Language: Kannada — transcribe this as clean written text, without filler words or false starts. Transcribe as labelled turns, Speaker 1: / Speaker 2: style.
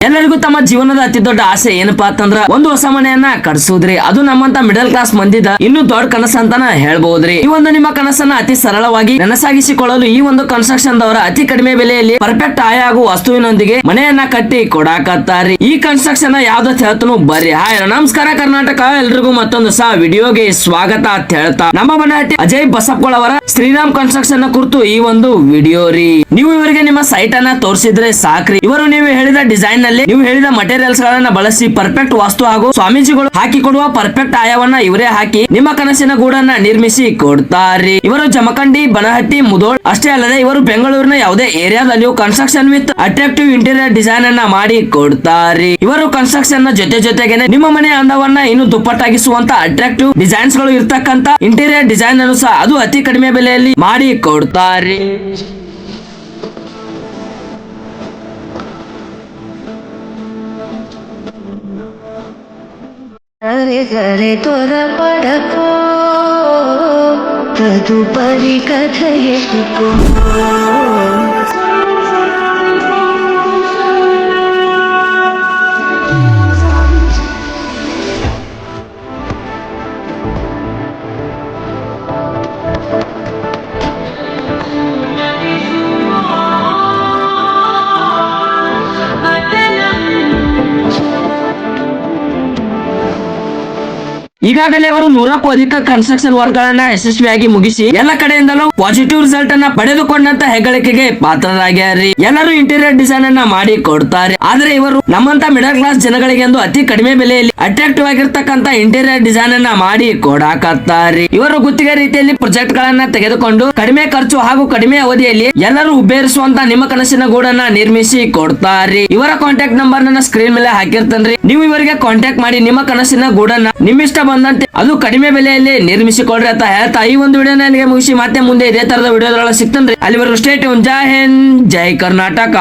Speaker 1: ಎಲ್ಲರಿಗೂ ತಮ್ಮ ಜೀವನದ ಅತಿ ದೊಡ್ಡ ಆಸೆ ಏನಪ್ಪಾ ಅಂತಂದ್ರ ಒಂದು ಹೊಸ ಮನೆಯನ್ನ ಕಟ್ಸುದ್ರಿ. ಅದು ನಮ್ಮಂತ ಮಿಡಲ್ ಕ್ಲಾಸ್ ಮಂದಿದ ಇನ್ನು ದೊಡ್ಡ ಕನಸ ಅಂತಾನ ಹೇಳ್ಬಹುದ್ರಿ. ಈ ಒಂದು ನಿಮ್ಮ ಕನಸನ್ನ ಅತಿ ಸರಳವಾಗಿ ನನಸಾಗಿಸಿಕೊಳ್ಳಲು ಈ ಒಂದು ಕನ್ಸ್ಟ್ರಕ್ಷನ್ ದವರ ಅತಿ ಕಡಿಮೆ ಬೆಲೆಯಲ್ಲಿ ಪರ್ಫೆಕ್ಟ್ ಆಯ ಹಾಗೂ ವಸ್ತುವಿನೊಂದಿಗೆ ಮನೆಯನ್ನ ಕಟ್ಟಿ ಕೊಡಾಕತ್ತಾರಿ. ಈ ಕನ್ಸ್ಟ್ರಕ್ಷನ್ ಯಾವ್ದತ್ ಹೇಳ್ತಾನು ಬರ್ರಿ. ಹಾಯ್ ನಮಸ್ಕಾರ ಕರ್ನಾಟಕ, ಎಲ್ರಿಗೂ ಮತ್ತೊಂದು ಸಹ ವಿಡಿಯೋಗೆ ಸ್ವಾಗತ ಅಂತ ಹೇಳ್ತಾ ನಮ್ಮ ಮನೆಹಟ್ಟಿ ಅಜಯ್ ಬಸಪ್ಕೋಳ್ ಅವರ ಶ್ರೀರಾಮ್ ಕನ್ಸ್ಟ್ರಕ್ಷನ್ ಕುರಿತು ಈ ಒಂದು ವಿಡಿಯೋ ರೀ. ನೀವು ಇವರಿಗೆ ನಿಮ್ಮ ಸೈಟ್ ಅನ್ನ ತೋರಿಸಿದ್ರೆ ಸಾಕ್ರಿ. ಇವರು ನೀವು ಹೇಳಿದ ಡಿಸೈನ್ ನೀವು ಹೇಳಿದ ಮಟೀರಿಯಲ್ಸ್ ಗಳನ್ನ ಬಳಸಿ ಪರ್ಫೆಕ್ಟ್ ವಾಸ್ತು ಹಾಗೂ ಸ್ವಾಮೀಜಿಗಳು ಹಾಕಿಕೊಡುವ ಪರ್ಫೆಕ್ಟ್ ಆಯವನ್ನ ಇವರೇ ಹಾಕಿ ನಿಮ್ಮ ಕನಸಿನ ಗೂಡನ್ನ ನಿರ್ಮಿಸಿ ಕೊಡ್ತಾರೆ. ಇವರು ಜಮಖಂಡಿ, ಬನಹಟ್ಟಿ, ಮುದೋಳ್ ಅಷ್ಟೇ ಅಲ್ಲದೆ ಇವರು ಬೆಂಗಳೂರಿನ ಯಾವುದೇ ಏರಿಯಾದಲ್ಲಿಯೂ construction with attractive interior design ಅನ್ನ ಮಾಡಿ ಕೊಡ್ತಾರೆ. ಇವರು ಕನ್ಸ್ಟ್ರಕ್ಷನ್ ನ ಜೊತೆಗೆ ನಿಮ್ಮ ಮನೆಯ ಅಂದವನ್ನ ಇನ್ನು ದುಪ್ಪಟ್ಟಾಗಿಸುವಂತ ಅಟ್ರಾಕ್ಟಿವ್ ಡಿಸೈನ್ಸ್ ಗಳು ಇರ್ತಕ್ಕಂತ ಇಂಟೀರಿಯರ್ ಡಿಸೈನ್ ಅನ್ನು ಸಹ ಅದು ಅತಿ ಕಡಿಮೆ ಬೆಲೆಯಲ್ಲಿ ಮಾಡಿ ಕೊಡ್ತಾರೆ.
Speaker 2: ಗರೆ ತೊರಪಡಕೋ ತದುಪರಿ ಕಥೆಯೋ
Speaker 1: ಈಗಾಗಲೇ ಅವರು 100ಕ್ಕೂ ಅಧಿಕ ಕನ್ಸ್ಟ್ರಕ್ಷನ್ ವರ್ಕ್ ಗಳನ್ನ ಯಶಸ್ವಿಯಾಗಿ ಮುಗಿಸಿ ಎಲ್ಲ ಕಡೆಯಿಂದಲೂ ಪಾಸಿಟಿವ್ ರಿಸಲ್ಟ್ ಅನ್ನ ಪಡೆದುಕೊಂಡಂತ ಹೆಗ್ಗಳಿಕೆಗೆ ಪಾತ್ರರಾಗ್ಯಾರಿ. ಎಲ್ಲರೂ ಇಂಟೀರಿಯರ್ ಡಿಸೈನ್ ಅನ್ನ ಮಾಡಿ ಕೊಡ್ತಾರೆ. ಆದ್ರೆ ಇವರು ನಮ್ಮಂತ ಮಿಡಲ್ ಕ್ಲಾಸ್ ಜನಗಳಿಗೆ ಎಂದು ಅತಿ ಕಡಿಮೆ ಬೆಲೆಯಲ್ಲಿ ಅಟ್ರಾಕ್ಟಿವ್ ಆಗಿರ್ತಕ್ಕಂತ ಇಂಟೀರಿಯರ್ ಡಿಸೈನ್ ಅನ್ನ ಮಾಡಿ ಕೊಡಾಕತ್ತಾರೆ. ಇವರು ಗುತ್ತಿಗೆ ರೀತಿಯಲ್ಲಿ ಪ್ರಾಜೆಕ್ಟ್ ಗಳನ್ನ ತೆಗೆದುಕೊಂಡು ಕಡಿಮೆ ಖರ್ಚು ಹಾಗೂ ಕಡಿಮೆ ಅವಧಿಯಲ್ಲಿ ಎಲ್ಲರೂ ಹುಬ್ಬೇರಿಸುವಂತ ನಿಮ್ಮ ಕನಸಿನ ಗೂಡನ್ನ ನಿರ್ಮಿಸಿ ಕೊಡ್ತಾರೆ. ಇವರ ಕಾಂಟ್ಯಾಕ್ಟ್ ನಂಬರ್ ನನ್ನ ಸ್ಕ್ರೀನ್ ಮೇಲೆ ಹಾಕಿರ್ತೇನ್ರಿ. ನೀವು ಇವರಿಗೆ ಕಾಂಟ್ಯಾಕ್ಟ್ ಮಾಡಿ ನಿಮ್ಮ ಕನಸಿನ ಗೂಡನ್ನ ನಿಮ್ಮಿಷ್ಟ ಬಂದಂತೆ ಅದು ಕಡಿಮೆ ಬೆಲೆಯಲ್ಲಿ ನಿರ್ಮಿಸಿಕೊಡ್ರಿ ಅಂತ ಹೇಳ್ತಾ ಈ ಒಂದು ವಿಡಿಯೋನ ನನಗೆ ಮುಗಿಸಿ ಮತ್ತೆ ಮುಂದೆ ಇದೇ ತರದ ವಿಡಿಯೋದೊಳಗೆ ಸಿಗ್ತೇನ್ರಿ. ಅಲ್ಲಿವರೆಗೂ ಸ್ಟೇ ಟ್ಯೂನ್. ಜೈ ಹಿಂದ್, ಜೈ ಕರ್ನಾಟಕ.